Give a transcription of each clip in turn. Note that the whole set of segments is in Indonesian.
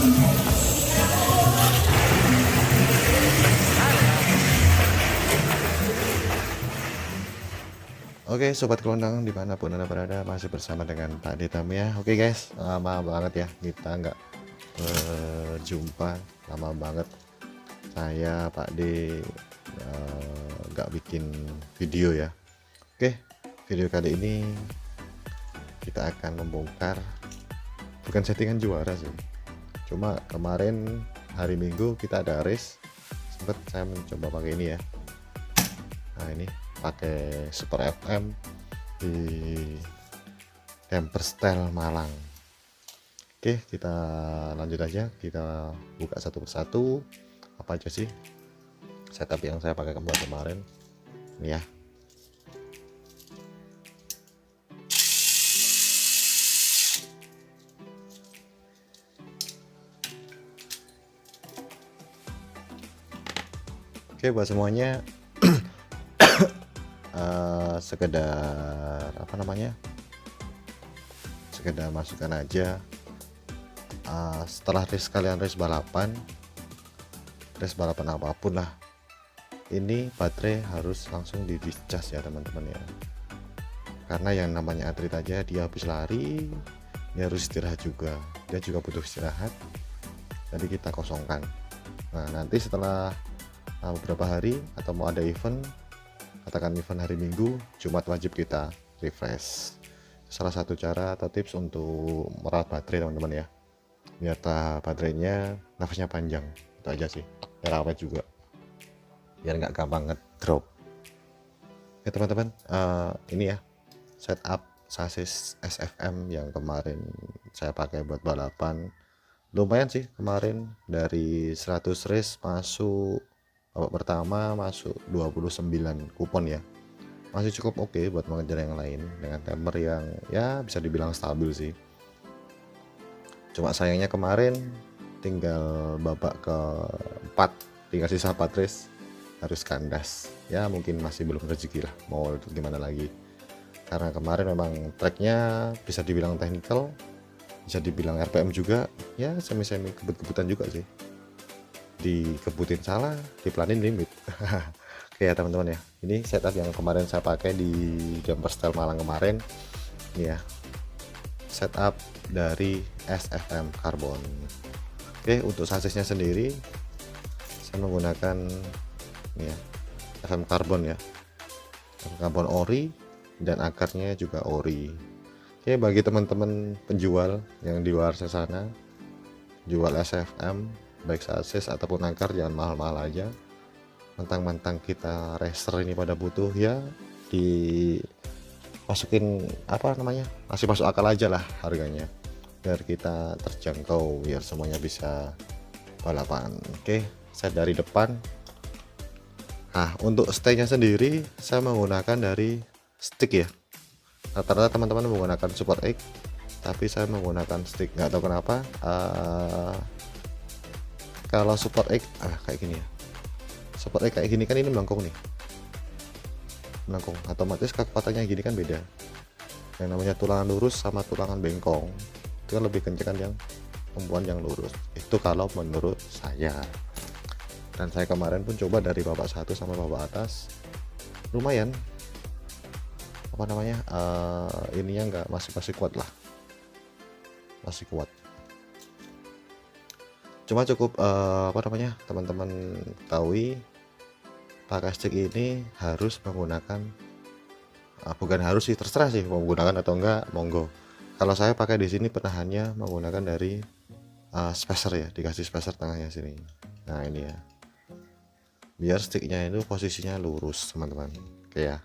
Oke sobat kelondang dimanapun anda berada, masih bersama dengan Pak D Tamiya. Oke guys, lama banget ya kita nggak berjumpa, lama banget saya Pak D nggak bikin video ya. Oke, video kali ini kita akan membongkar, bukan settingan juara sih, cuma kemarin hari Minggu kita ada race, sempet saya mencoba pakai ini ya. Nah ini pakai Super FM di Camper Style Malang. Oke, kita lanjut aja, kita buka satu persatu apa aja sih setup yang saya pakai kemarin ini ya. Oke, buat semuanya sekedar apa namanya, sekedar masukan aja. Setelah race kalian race balapan apapun lah, ini baterai harus langsung di discharge ya teman-teman ya, karena yang namanya atlet aja dia habis lari dia harus istirahat juga, dia juga butuh istirahat, jadi kita kosongkan. Nah nanti setelah beberapa hari atau mau ada event, katakan event hari Minggu, Jumat wajib kita refresh. Salah satu cara atau tips untuk merawat baterai teman-teman ya, biar baterainya nafasnya panjang, itu aja sih, biar awet juga, biar nggak gampang ngedrop ya teman-teman. Ini ya setup sasis SFM yang kemarin saya pakai buat balapan, lumayan sih kemarin, dari 100 race masuk babak pertama masuk 29 kupon ya, masih cukup oke buat mengejar yang lain dengan timer yang ya bisa dibilang stabil sih. Cuma sayangnya kemarin tinggal babak keempat, tinggal sisa 4 race harus kandas ya, mungkin masih belum rezeki lah mau gimana lagi, karena kemarin memang tracknya bisa dibilang technical, bisa dibilang RPM juga ya, semi-semi kebut-kebutan juga sih, dikebutin salah dipelanin limit. Oke ya teman-teman ya, ini setup yang kemarin saya pakai di Camper Style Malang kemarin ini ya, setup dari SFM Carbon. Oke, untuk sasisnya sendiri saya menggunakan ini ya, FM Carbon ya, FM Carbon ori, dan akarnya juga ori. Oke, bagi teman-teman penjual yang di luar sana jual SFM baik sasis ataupun akar, jangan mahal-mahal aja, mentang-mentang kita racer ini pada butuh ya, dimasukin apa namanya, masih masuk akal aja lah harganya, biar kita terjangkau, biar semuanya bisa balapan. Oke, set dari depan. Nah untuk stay nya sendiri saya menggunakan dari stick ya, rata-rata teman-teman menggunakan Super X, tapi saya menggunakan stick, nggak tahu kenapa. Kalau Super X kayak gini ya, Super X kayak gini kan ini melengkung nih, melengkung, otomatis kekuatannya gini kan beda. Yang namanya tulangan lurus sama tulangan bengkong itu kan lebih kencang yang tumpuan yang lurus, itu kalau menurut saya. Dan saya kemarin pun coba dari babak 1 sampai babak atas, lumayan apa namanya, ininya masih kuat lah, masih kuat. Cuma cukup apa namanya, teman-teman ketahui pakai stick ini harus menggunakan, bukan harus sih, terserah sih mau menggunakan atau enggak, monggo. Kalau saya pakai di sini penahannya menggunakan dari spacer ya, dikasih spacer tengahnya sini. Nah ini ya, biar sticknya itu posisinya lurus teman-teman. Oke ya,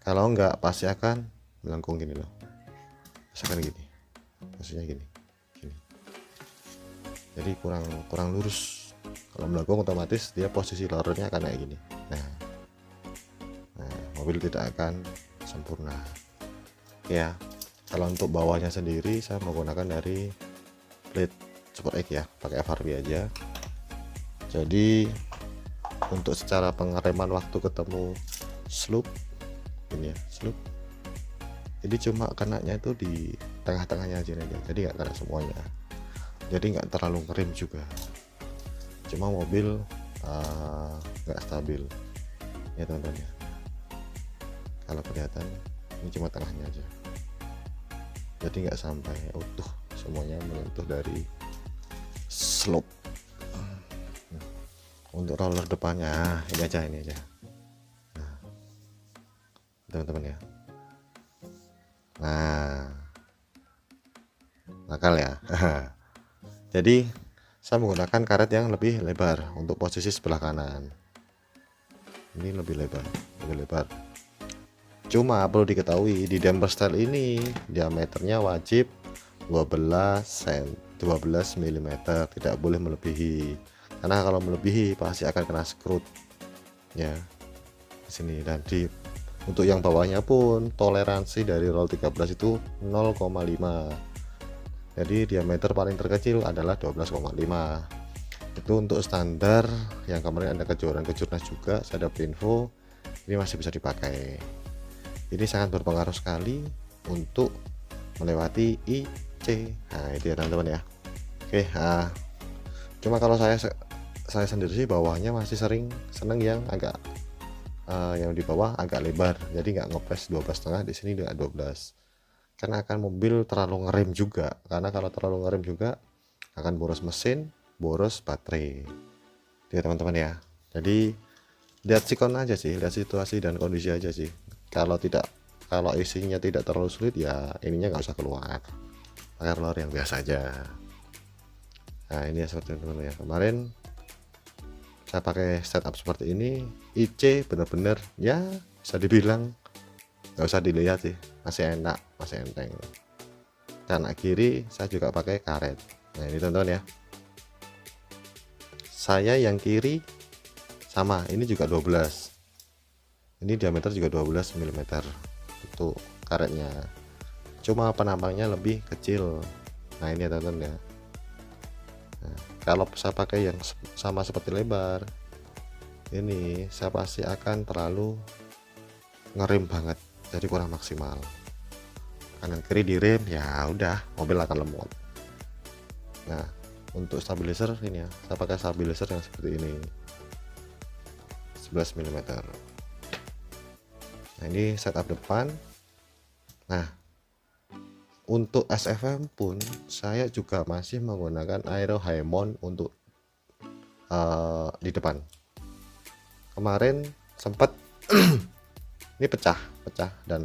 kalau enggak pasti akan melengkung gini loh, misalkan gini, posisinya gini, jadi kurang lurus. Kalau melengkung otomatis dia posisi lowernya akan kayak gini. Nah, mobil tidak akan sempurna ya. Kalau untuk bawahnya sendiri saya menggunakan dari plate Super X ya, pakai FRP aja. Jadi untuk secara pengereman waktu ketemu slope ini ya, slope, jadi cuma kenanya itu di tengah-tengahnya aja, jadi nggak kena semuanya. jadi nggak terlalu ngerem juga, cuma mobil nggak stabil ya teman-teman ya. Kalau kelihatan ini cuma tengahnya aja, jadi nggak sampai utuh semuanya menyentuh dari slope. Untuk roller depannya ini aja nah, teman-teman ya. Nah, nakal ya. Jadi saya menggunakan karet yang lebih lebar untuk posisi sebelah kanan. Ini lebih lebar. Cuma perlu diketahui di damper style ini diameternya wajib 12 mm, tidak boleh melebihi. Karena kalau melebihi pasti akan kena screw ya di sini. Dan untuk yang bawahnya pun toleransi dari roll 13 itu 0,5. Jadi diameter paling terkecil adalah 12,5. Itu untuk standar. Yang kemarin ada kejuaraan juga, saya dapat info ini masih bisa dipakai. Ini sangat berpengaruh sekali untuk melewati IC. Nah itu ya teman-teman ya. Oke, cuma kalau saya sendiri sih bawahnya masih seneng yang agak yang di bawah agak lebar, jadi nggak ngepres 12,5 di sini dengan 12, karena akan mobil terlalu ngerem juga. Karena kalau terlalu ngerem juga akan boros mesin, boros baterai ya teman-teman ya. Jadi lihat sikon aja sih, lihat situasi dan kondisi aja sih. Kalau isinya tidak terlalu sulit ya ininya nggak usah keluar, pakai roller yang biasa aja. Nah ini ya seperti teman-teman ya, kemarin saya pakai setup seperti ini. IC bener-bener ya bisa dibilang nggak usah dilihat sih, masih enak, masih enteng. Kanan kiri saya juga pakai karet. Nah ini teman-teman ya, saya yang kiri sama, ini juga 12, ini diameter juga 12 mm untuk karetnya, cuma penampangnya lebih kecil. Nah ini ya teman-teman ya. Nah, kalau saya pakai yang sama seperti lebar ini, saya pasti akan terlalu ngerem banget, jadi kurang maksimal. Kanan kiri direm ya udah mobil akan lemot. Nah untuk stabilizer ini ya, saya pakai stabilizer yang seperti ini 11 mm. Nah ini setup depan. Nah untuk SFM pun saya juga masih menggunakan Aero Haemon untuk di depan. Kemarin sempat ini pecah dan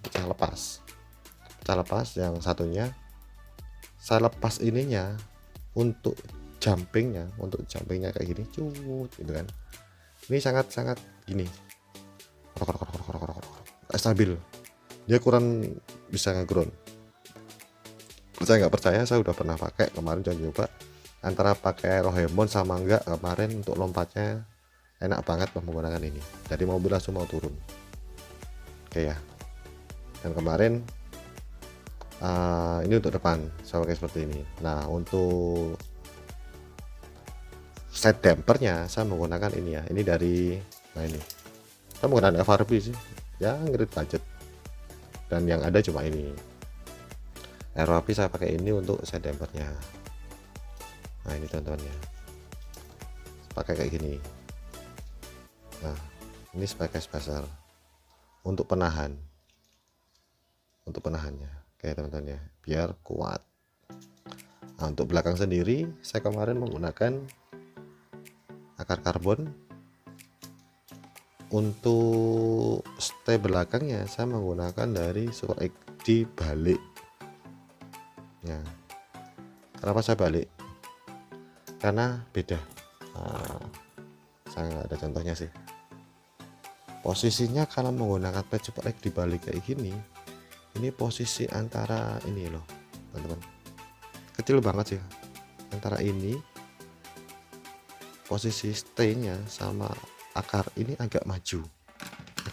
pecah lepas yang satunya. Saya lepas ininya untuk jumpingnya kayak gini cut gitu kan. Ini sangat gini stabil, dia kurang bisa ngeground. Percaya nggak percaya, saya udah pernah pakai kemarin, coba antara pakai Rohemon sama enggak. Kemarin untuk lompatnya enak banget menggunakan ini, jadi mobil langsung mau turun. Oke ya. Dan kemarin ini untuk depan saya pakai seperti ini. Nah untuk side dampernya saya menggunakan ini ya, ini dari ini saya menggunakan FRP sih ya, ngirit budget, dan yang ada cuma ini FRP. Saya pakai ini untuk side dampernya. Nah ini teman-teman ya, pakai kayak gini. Nah ini sebagai spacer untuk penahannya. Oke teman-teman ya, biar kuat. Nah untuk belakang sendiri saya kemarin menggunakan akar karbon. Untuk stay belakangnya saya menggunakan dari Super X di balik ya. Kenapa saya balik? Karena beda. Saya nggak ada contohnya sih. Posisinya kalau menggunakan pet Super X di balik kayak gini, ini posisi antara ini loh teman-teman, kecil banget sih antara ini. Posisi stay-nya sama akar ini agak maju ke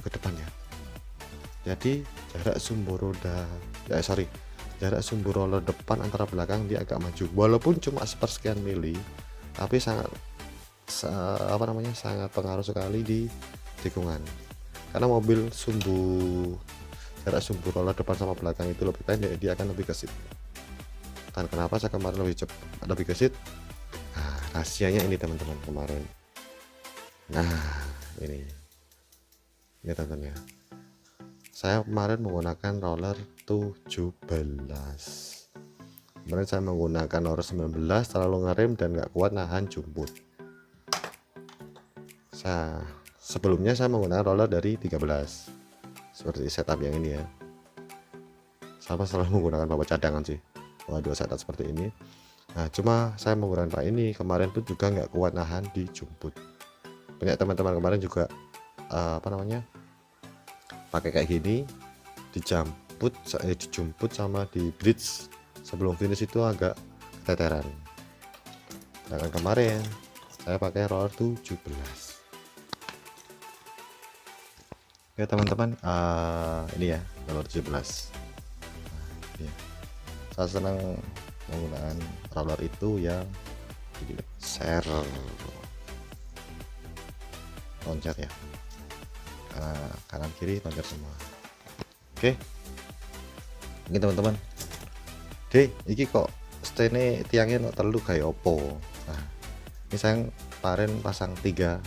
depan ya. Jadi jarak sumbu roller depan antara belakang dia agak maju, walaupun cuma sepersekian mili, tapi sangat sangat pengaruh sekali di tikungan. Karena mobil sumbu jarak sumbu roller depan sama belakang itu lebih pendek, dia akan lebih gesit. Dan kenapa saya kemarin lebih gesit? Nah, rahasianya ini teman-teman kemarin. Nah, ini teman-teman ya. Saya kemarin menggunakan roller 17. Kemarin saya menggunakan roller 19 terlalu ngerem dan nggak kuat nahan jumput. Sebelumnya saya menggunakan roller dari 13 seperti setup yang ini ya. Sama selalu menggunakan bawa cadangan sih. Dua setup seperti ini. Nah, cuma saya menggunakan Pak ini kemarin pun juga nggak kuat nahan di jumput. Banyak teman-teman kemarin juga pakai kayak gini, dijumput sama di bridge sebelum finish itu agak keteteran. Sedangkan kemarin saya pakai roller 17. Oke teman-teman, ini ya roller 17. Ya. Saya senang menggunakan roller itu yang share loncat ya, kanan kiri loncat semua. Oke, ini teman-teman, iki kok stene tiangnya no terlalu kayak opo. Nah, ini saya kemarin pasang 3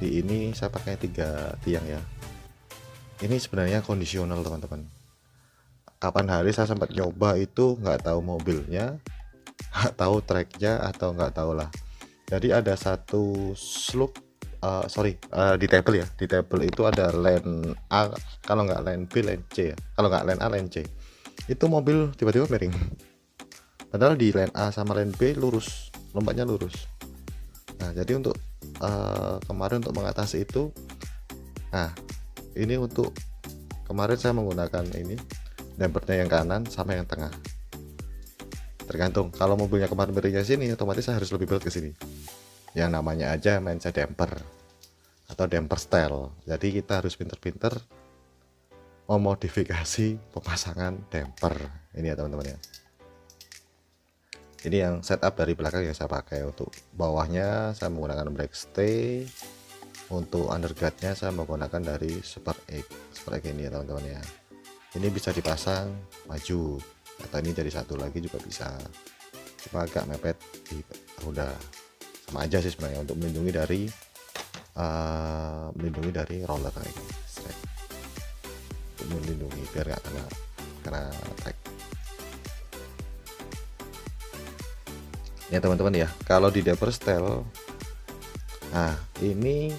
di ini, saya pakai 3 tiang ya. Ini sebenarnya kondisional teman-teman. Kapan hari saya sempat coba itu nggak tahu mobilnya, nggak tahu tracknya atau nggak tahu lah. Jadi ada satu slope, di table ya, di table itu ada lane A, kalau nggak lane B lane C ya, kalau nggak lane A lane C, itu mobil tiba-tiba miring, padahal di lane A sama lane B lurus, lompatnya lurus. Nah jadi untuk kemarin untuk mengatasi itu, nah ini untuk kemarin saya menggunakan ini dampernya yang kanan sama yang tengah, tergantung. Kalau mobilnya kemarin miringnya sini, otomatis saya harus lebih berat ke sini. Yang namanya aja mindset damper atau damper style. Jadi kita harus pinter-pinter memodifikasi pemasangan damper ini ya teman-teman ya. Ini yang setup dari belakang yang saya pakai. Untuk bawahnya saya menggunakan brake stay, untuk underguardnya saya menggunakan dari Super Egg ini ya teman-teman ya. Ini bisa dipasang maju atau ini jadi satu lagi juga bisa, cuma agak mepet di roda. Sama aja sih sebenarnya, untuk melindungi dari roller kayak gini, untuk melindungi biar nggak kena track ya teman-teman ya. Kalau di damper style, nah ini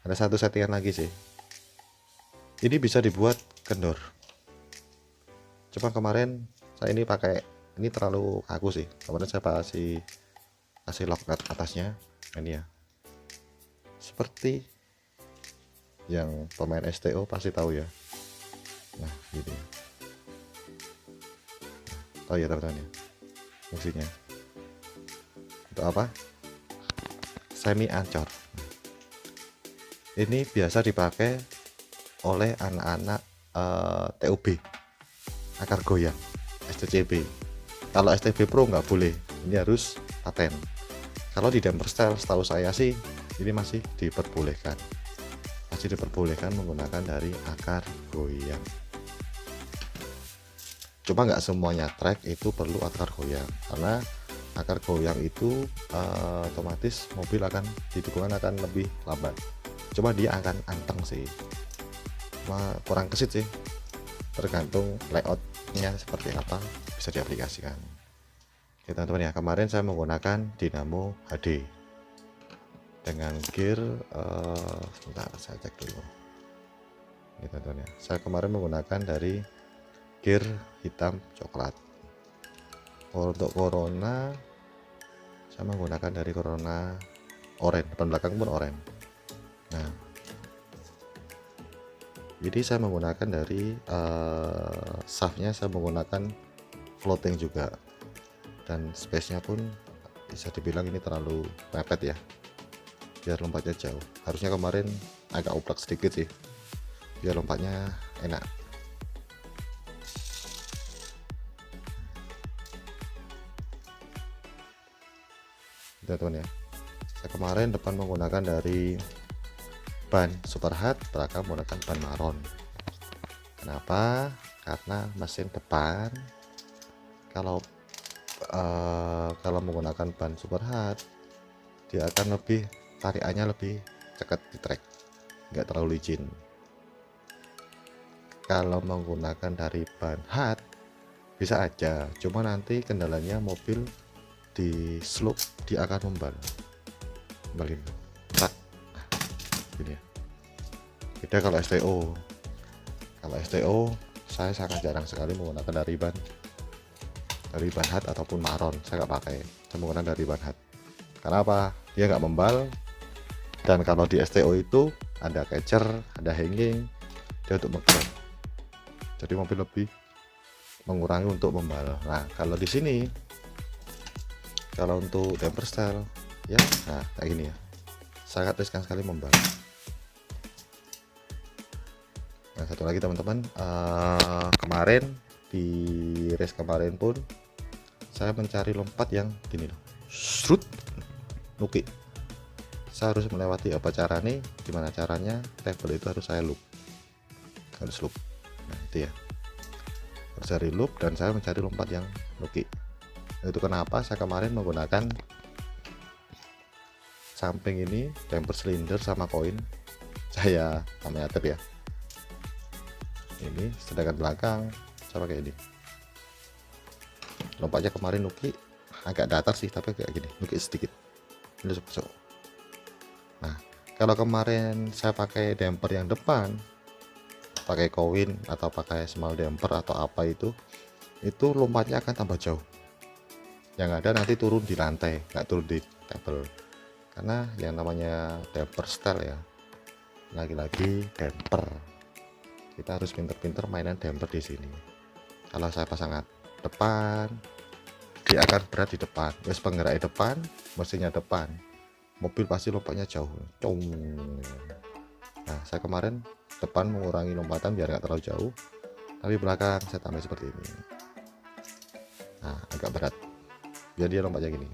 ada satu settingan lagi sih, ini bisa dibuat kendor. Cuma kemarin saya ini pakai, ini terlalu kaku sih, kemarin saya kasih lock atasnya ini ya, seperti yang pemain STO pasti tahu ya. Nah gitu ya, tahu ya teman-teman ya, fungsinya untuk apa? Semi ancor. Ini biasa dipakai oleh anak-anak TUB, akar goyang, STCB. Kalau STB Pro nggak boleh, ini harus paten. Kalau di damper style, setahu saya sih ini masih diperbolehkan menggunakan dari akar goyang. Cuma nggak semuanya track itu perlu akar goyang, karena akar goyang itu otomatis mobil tikungan akan lebih lambat. Cuma dia akan anteng sih, kurang kesit sih, tergantung layoutnya seperti apa, bisa diaplikasikan. Oke teman-teman ya, kemarin saya menggunakan Dinamo HD dengan gear sebentar saya cek dulu ini teman-teman ya. Saya kemarin menggunakan dari gear hitam coklat. Untuk Corona saya menggunakan dari Corona oranye, depan belakang pun oranye. Nah jadi saya menggunakan dari shaftnya saya menggunakan floating juga, dan space nya pun bisa dibilang ini terlalu mepet ya, biar lompatnya jauh. Harusnya kemarin agak oplak sedikit sih biar lompatnya enak. Teman-teman ya, saya kemarin depan menggunakan dari ban super hard, belakang menggunakan ban maron. Kenapa? Karena mesin depan kalau menggunakan ban super hard, dia akan lebih tarikannya lebih cepat di trek, nggak terlalu licin. Kalau menggunakan dari ban hard bisa aja, cuma nanti kendalanya mobil di slope dia akan membal nah, gini ya. Beda kalau STO saya sangat jarang sekali menggunakan dari ban hard ataupun maron. Saya nggak pakai, saya menggunakan dari ban hard. Karena apa? Dia nggak membal, dan kalau di STO itu ada catcher, ada hanging, dia untuk menggrab, jadi mobil lebih mengurangi untuk membal. Nah kalau di sini, kalau untuk damper style ya, nah kayak gini ya, sangat riskan sekali membal. Nah satu lagi teman-teman, kemarin di race kemarin pun saya mencari lompat yang gini loh, strut nuki. Saya harus melewati apa caranya, gimana caranya table itu harus saya loop. Nah itu ya, harus cari loop, dan saya mencari lompat yang nuki. Nah, itu kenapa saya kemarin menggunakan samping ini damper silinder sama koin saya amatir ya ini, sedangkan belakang saya pakai ini. Lompatnya kemarin nuki agak datar sih, tapi kayak gini nuki sedikit ini masuk. Nah kalau kemarin saya pakai damper yang depan, pakai koin atau pakai small damper atau apa itu lompatnya akan tambah jauh. Yang ada nanti turun di lantai, nggak turun di table. Karena yang namanya damper style ya, lagi-lagi damper, kita harus pinter-pinter mainan damper di sini. Kalau saya pasang depan, dia akan berat di depan. Terus penggerak depan, mesinnya depan, mobil pasti lompatnya jauh. Nah saya kemarin depan mengurangi lompatan biar nggak terlalu jauh, tapi belakang saya tambah seperti ini. Nah agak berat biar dia lompatnya gini.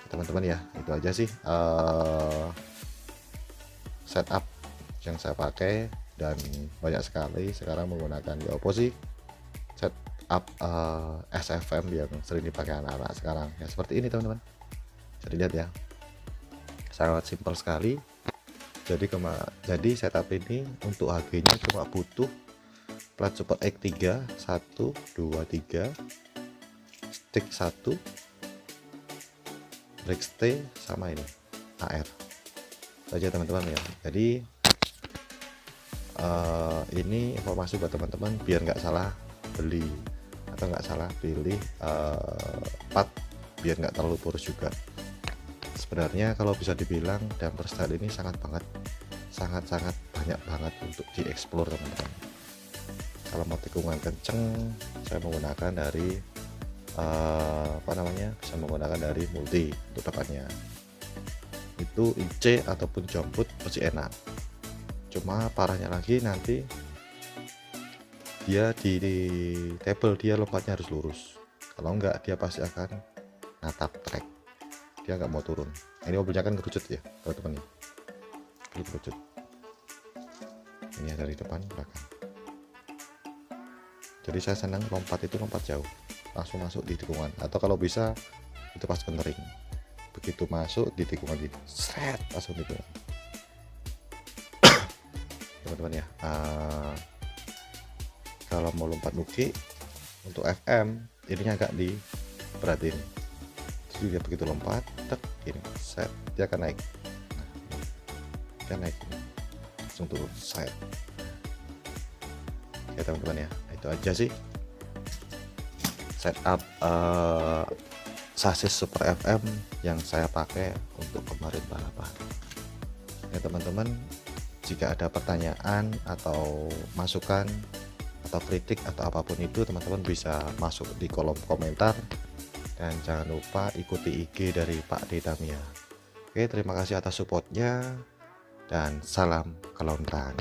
Teman-teman ya, itu aja sih setup yang saya pakai, dan banyak sekali sekarang menggunakan ya apa sih setup SFM yang sering dipakai anak-anak sekarang ya, seperti ini teman-teman. Jadi lihat ya, sangat simpel sekali. Jadi setup ini untuk HG nya cuma butuh plat super X3 1 2 3, stick 1, brake stay, sama ini AR saja teman-teman ya. Jadi ini informasi buat teman-teman biar nggak salah beli atau nggak salah pilih part, biar nggak terlalu boros juga. Sebenarnya kalau bisa dibilang damper style ini sangat banyak banget untuk dieksplor teman-teman. Kalau mau tikungan kenceng, saya menggunakan dari bisa menggunakan dari multi untuk depannya. Itu IC ataupun jemput masih enak. Cuma parahnya lagi nanti dia di table dia lompatnya harus lurus. Kalau enggak dia pasti akan natap trek, dia nggak mau turun. Ini mobilnya kan kerucut ya teman-teman, ini kerucut. Ini dari depan belakang. Jadi saya senang lompat itu lompat jauh, langsung masuk di tikungan, atau kalau bisa itu pas kentering, begitu masuk di tikungan ini seret langsung di tikungan. Teman-teman ya, kalau mau lompat nuki untuk FM ininya agak diperhatiin. Jadi dia begitu lompat tek ini set, dia akan naik. Dia naik ini, langsung turun set. Ya teman-teman ya, itu aja sih setup sasis Super FM yang saya pakai untuk kemarin balapan ya teman-teman. Jika ada pertanyaan atau masukan atau kritik atau apapun itu, teman-teman bisa masuk di kolom komentar, dan jangan lupa ikuti IG dari Pak Dedamia. Oke, terima kasih atas supportnya dan salam kelontrang.